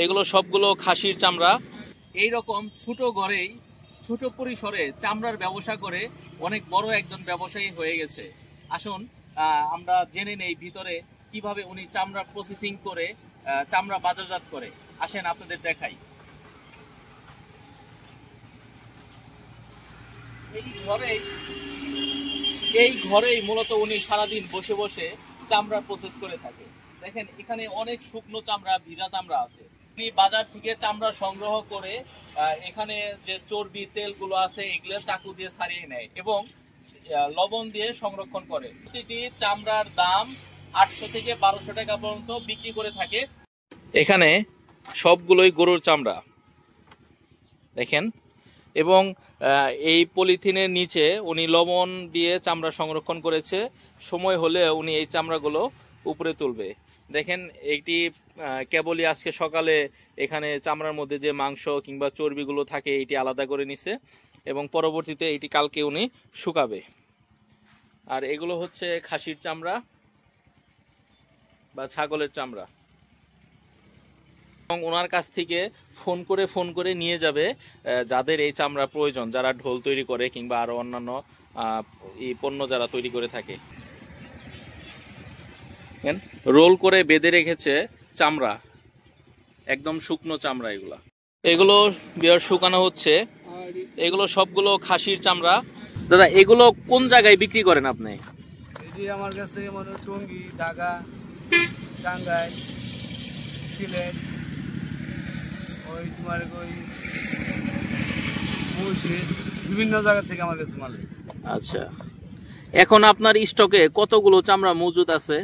এগুলো সবগুলো খাসির চামড়া। এইরকম ছোট ঘরেই ছোট পরিসরে চামড়ার ব্যবসা করে অনেক বড় একজন ব্যবসায়ী হয়ে গেছে। আসুন আমরা জেনে নেই ভিতরে কিভাবে উনি চামড়া প্রসেসিং করে চামড়া বাজারজাত করে। আসেন আপনাদের দেখাই। এই ঘরেই মূলত উনি সারাদিন বসে বসে চামড়া প্রসেস করে থাকে। দেখেন এখানে অনেক শুকনো চামড়া, ভিজা চামড়া আছে। উনি বাজার থেকে চামড়া সংগ্রহ করে এখানে যে চর্বি তেলগুলো আছে এগুলো চাকু দিয়ে ছাড়িয়ে নেয় এবং লবণ দিয়ে সংরক্ষণ করে। প্রতিটি চামড়ার দাম 800 থেকে 1200 টাকা পর্যন্ত বিক্রি করে থাকে। এখানে সবগুলোই গরুর চামড়া দেখেন, এবং এই পলিথিনের নিচে উনি লবণ দিয়ে চামড়া সংরক্ষণ করেছে। সময় হলে উনি এই চামড়াগুলো উপরে তুলবে। দেখেন এইটি কেবলই আজকে সকালে এখানে চামড়ার মধ্যে যে মাংস কিংবা চর্বিগুলো থাকে এটি আলাদা করে নিছে এবং পরবর্তীতে এটি কালকে উনি শুকাবে। আর এগুলো হচ্ছে খাসির চামড়া বা ছাগলের চামড়া, এবং ওনার কাছ থেকে ফোন করে নিয়ে যাবে যাদের এই চামড়া প্রয়োজন, যারা ঢোল তৈরি করে কিংবা আরো অন্যান্য এই পণ্য যারা তৈরি করে থাকে। রোল করে বেঁধে রেখেছে চামড়া, একদম শুকনো চামড়া। এগুলো বিয়ার শুকানো হচ্ছে। এগুলো সবগুলো খাসির চামড়া। দাদা এগুলো কোন জায়গায় বিক্রি করেন আপনি? আমার কাছে টঙ্গী, ঢাকা, টাঙ্গাইল, সিলেট, বিভিন্ন জায়গা থেকে আমার কাছে মাল। আচ্ছা, এখন আপনার স্টকে কতগুলো চামড়া মজুদ আছে?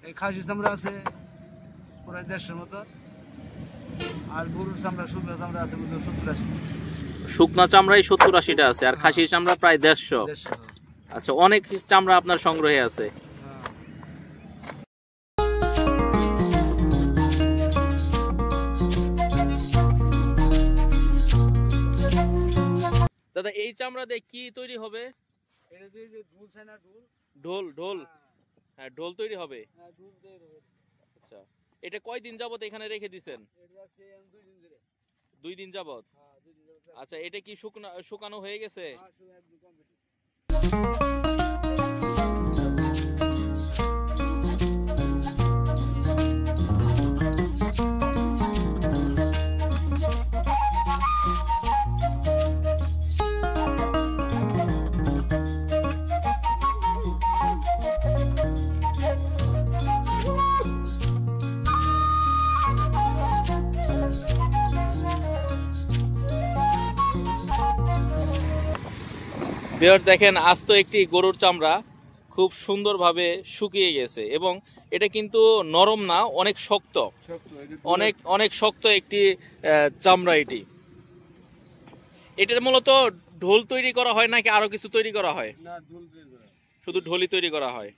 এই খাসির চামড়া আছে প্রায় 150 মতো, আর গরুর চামড়া, শুকনা চামড়া আছে 70-80। শুকনা চামড়াই 70-80টা আছে, আর খাসির চামড়া প্রায় 150। আচ্ছা, অনেক চামড়া আপনার সংগ্রহে আছে। দাদা এই চামড়া দিয়ে কি তৈরি হবে? ঢোল। ঢোল, হ্যাঁ ঢোল তৈরি হবে। আচ্ছা, এটা কয়দিন যাবত এখানে রেখে দিছেন? 2 দিন যাবত। আচ্ছা, এটা কি শুকানো হয়ে গেছে? দেখেন আস্ত একটি গরুর চামড়া খুব সুন্দরভাবে শুকিয়ে গেছে, এবং এটা কিন্তু নরম না, অনেক শক্ত, অনেক শক্ত একটি চামড়া। এটার মূলত ঢোল তৈরি করা হয় নাকি আরো কিছু তৈরি করা হয়? শুধু ঢোলই তৈরি করা হয়।